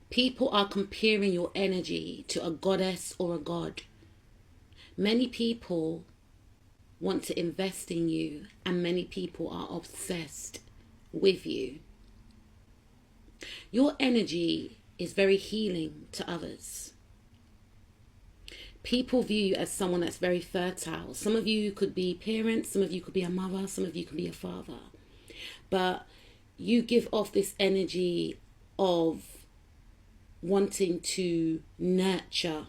People are comparing your energy to a goddess or a god. Many people want to invest in you, and many people are obsessed with you. Your energy is very healing to others. People view you as someone that's very fertile. Some of you could be parents, some of you could be a mother, some of you could be a father. But you give off this energy of wanting to nurture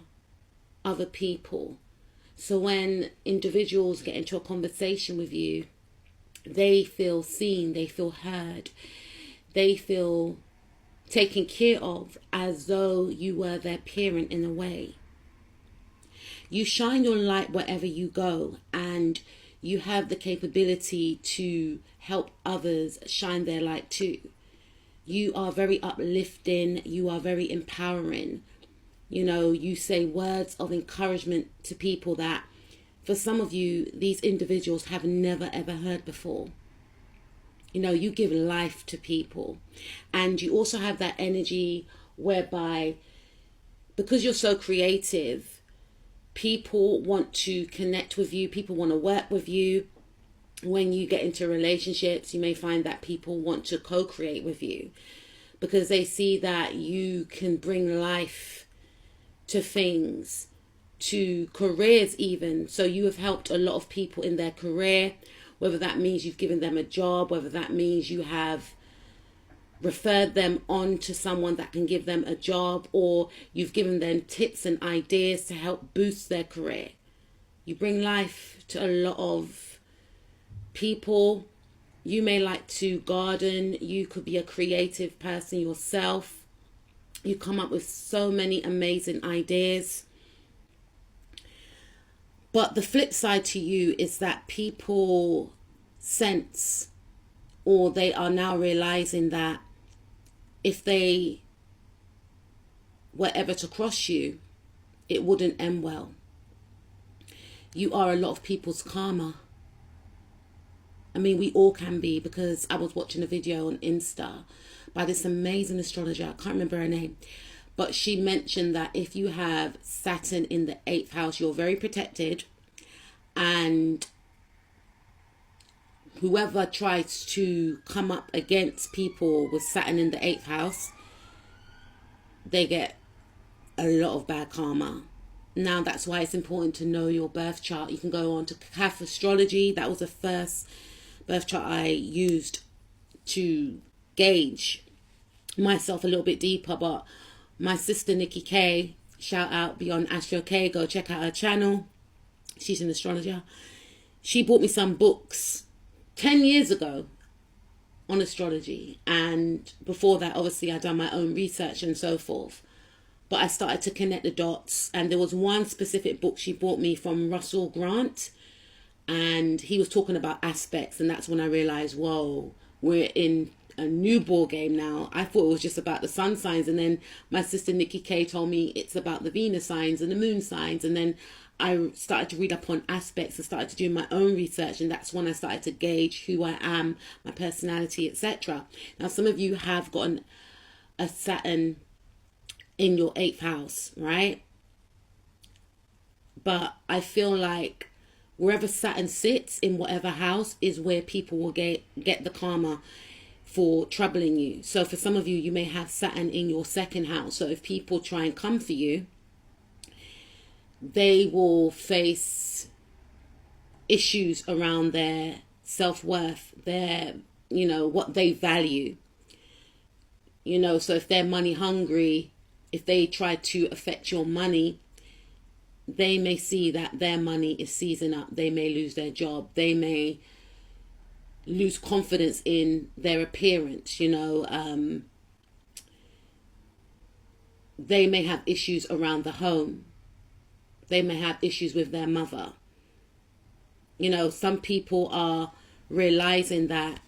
other people. So when individuals get into a conversation with you, they feel seen, they feel heard, they feel taken care of, as though you were their parent in a way. You shine your light wherever you go, and you have the capability to help others shine their light too. You are very uplifting, you are very empowering. You know, you say words of encouragement to people that, for some of you, these individuals have never ever heard before. You know, you give life to people. And you also have that energy whereby, because you're so creative, people want to connect with you, people want to work with you. When you get into relationships, you may find that people want to co-create with you because they see that you can bring life to things, to careers even. So you have helped a lot of people in their career, whether that means you've given them a job, whether that means you have referred them on to someone that can give them a job, or you've given them tips and ideas to help boost their career. You bring life to a lot of people. You may like to garden. You could be a creative person yourself. You come up with so many amazing ideas. But the flip side to you is that people sense, or they are now realizing that if they were ever to cross you, it wouldn't end well. You are a lot of people's karma. I mean, we all can be, because I was watching a video on Insta by this amazing astrologer. I can't remember her name. But she mentioned that if you have Saturn in the 8th house, you're very protected. And whoever tries to come up against people with Saturn in the 8th house, they get a lot of bad karma. Now, that's why it's important to know your birth chart. You can go on to Astrology. That was the first birth chart I used to gauge myself a little bit deeper. But my sister Nikki K, shout out Beyond Astro K, go check out her channel. She's an astrologer. She bought me some books 10 years ago on astrology, and before that, obviously, I'd done my own research and so forth. But I started to connect the dots, and there was one specific book she bought me from Russell Grant, and he was talking about aspects, and that's when I realized, whoa, we're in a new ball game now. I thought it was just about the sun signs, and then my sister Nikki K told me it's about the Venus signs and the moon signs, and then I started to read up on aspects and started to do my own research, and that's when I started to gauge who I am, my personality, etc. Now, some of you have gotten a Saturn in your 8th house, right? But I feel like wherever Saturn sits in whatever house is where people will get the karma for troubling you. So for some of you, you may have Saturn in your 2nd house. So if people try and come for you, they will face issues around their self-worth, their, you know, what they value. You know, so if they're money hungry, if they try to affect your money, they may see that their money is seizing up. They may lose their job. They may lose confidence in their appearance, you know. They may have issues around the home. They may have issues with their mother. You know, some people are realizing that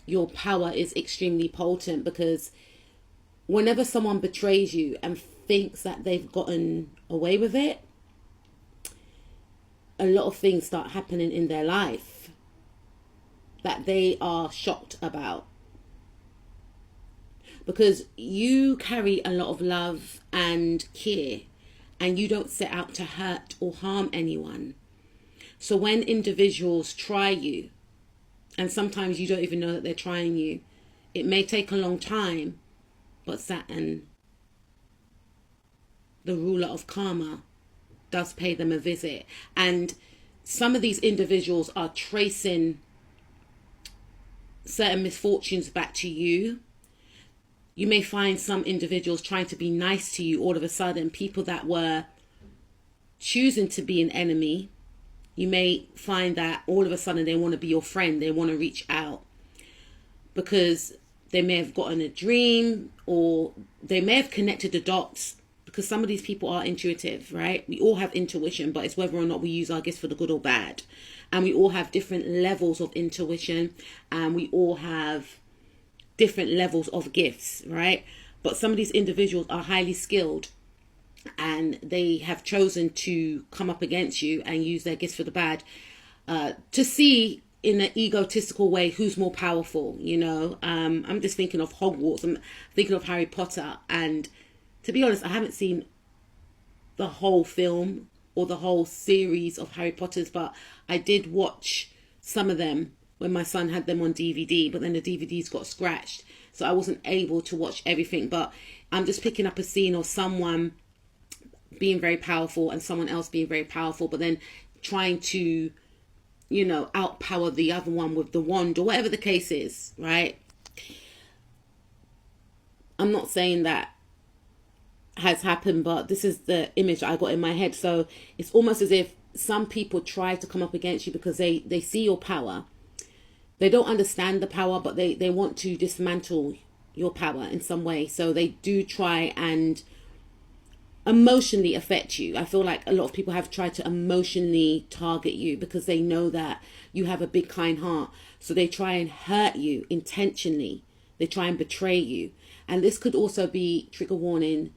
your power is extremely potent, because whenever someone betrays you and thinks that they've gotten away with it, a lot of things start happening in their life that they are shocked about. because you carry a lot of love and care, and you don't set out to hurt or harm anyone. So when individuals try you, and sometimes you don't even know that they're trying you, it may take a long time, but Saturn, the ruler of karma, does pay them a visit. And some of these individuals are tracing certain misfortunes back to you. You may find some individuals trying to be nice to you all of a sudden, people that were choosing to be an enemy. You may find that all of a sudden they want to be your friend, they want to reach out, because they may have gotten a dream, or they may have connected the dots, because some of these people are intuitive, right? We all have intuition, but it's whether or not we use our gifts for the good or bad. And we all have different levels of intuition, and we all have different levels of gifts, right? But some of these individuals are highly skilled, and they have chosen to come up against you and use their gifts for the bad, to see in an egotistical way who's more powerful, you know. I'm just thinking of Hogwarts, I'm thinking of Harry Potter, and to be honest, I haven't seen the whole film or the whole series of Harry Potters, but I did watch some of them when my son had them on DVD, but then the DVDs got scratched, so I wasn't able to watch everything. But I'm just picking up a scene of someone being very powerful and someone else being very powerful, but then trying to, you know, outpower the other one with the wand, or whatever the case is, right? I'm not saying that has happened, but this is the image I got in my head. So it's almost as if some people try to come up against you because they see your power. They don't understand the power, but they want to dismantle your power in some way. So they do try and emotionally affect you. I feel like a lot of people have tried to emotionally target you because they know that you have a big, kind heart. So they try and hurt you intentionally. They try and betray you. And this could also be trigger warning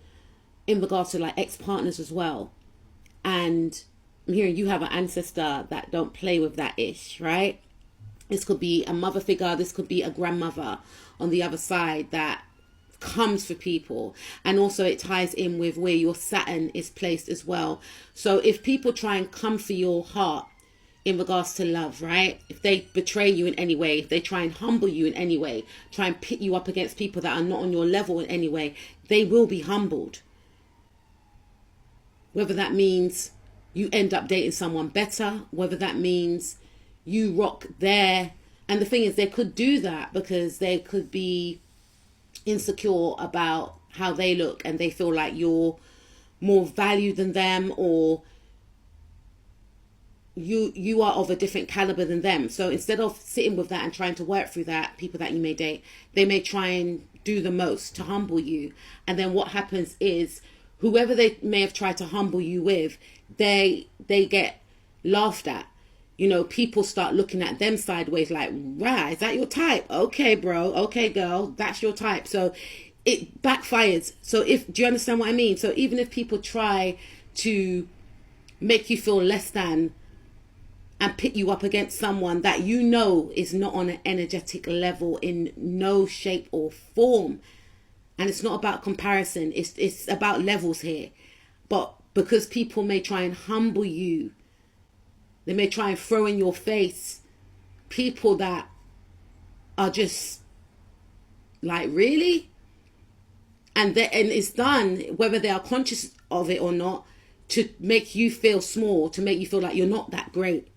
in regards to like ex-partners as well. And I'm hearing you have an ancestor that don't play with that ish, right? This could be a mother figure. This could be a grandmother on the other side that comes for people. And also it ties in with where your Saturn is placed as well. So if people try and come for your heart in regards to love, right? If they betray you in any way, if they try and humble you in any way, try and pit you up against people that are not on your level in any way, they will be humbled. Whether that means you end up dating someone better, whether that means you rock their... And the thing is, they could do that because they could be insecure about how they look and they feel like you're more valued than them, or you are of a different caliber than them. So instead of sitting with that and trying to work through that, people that you may date, they may try and do the most to humble you. And then what happens is, whoever they may have tried to humble you with, they get laughed at. You know, people start looking at them sideways like, right, is that your type? Okay, bro. Okay, girl, that's your type. So it backfires. So do you understand what I mean? So even if people try to make you feel less than and pit you up against someone that you know is not on an energetic level in no shape or form, and it's not about comparison, it's about levels here. But because people may try and humble you, they may try and throw in your face people that are just like, really? And it's done, whether they are conscious of it or not, to make you feel small, to make you feel like you're not that great.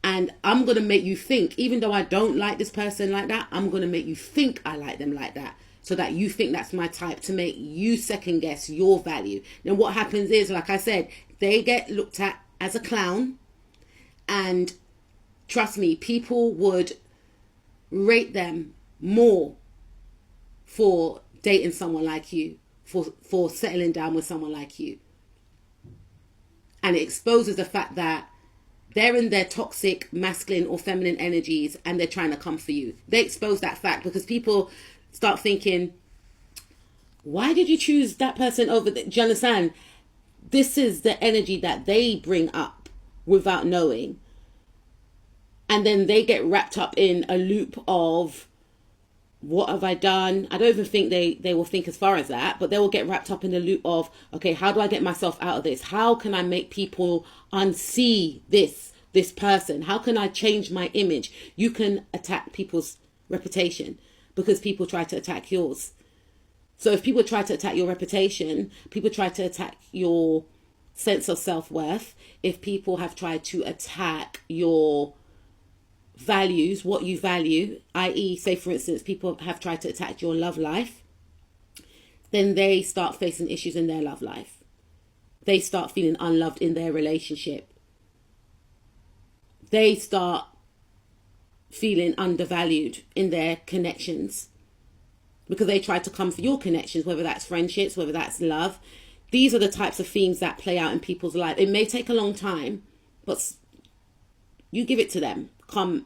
And I'm going to make you think, even though I don't like this person like that, I'm going to make you think I like them like that, so that you think that's my type, to make you second guess your value. Now what happens is, like I said, they get looked at as a clown. And trust me, people would rate them more for dating someone like you, for settling down with someone like you. And it exposes the fact that they're in their toxic masculine or feminine energies and they're trying to come for you. They expose that fact because people start thinking, why did you choose that person over do you understand? This is the energy that they bring up without knowing. And then they get wrapped up in a loop of what have I done? I don't even think they will think as far as that, but they will get wrapped up in the loop of, okay, how do I get myself out of this? How can I make people unsee this person? How can I change my image? You can attack people's reputation because people try to attack yours. So if people try to attack your reputation, people try to attack your sense of self-worth, if people have tried to attack your values, what you value, i.e., say for instance, people have tried to attack your love life, then they start facing issues in their love life. They start feeling unloved in their relationship. They start feeling undervalued in their connections because they try to come for your connections, whether that's friendships, whether that's love. These are the types of themes that play out in people's life. It may take a long time, but you give it to them. In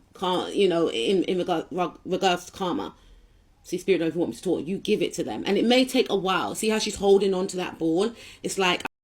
regards to karma. See, Spirit don't even want me to talk. You give it to them. And it may take a while. See how she's holding on to that ball? It's like,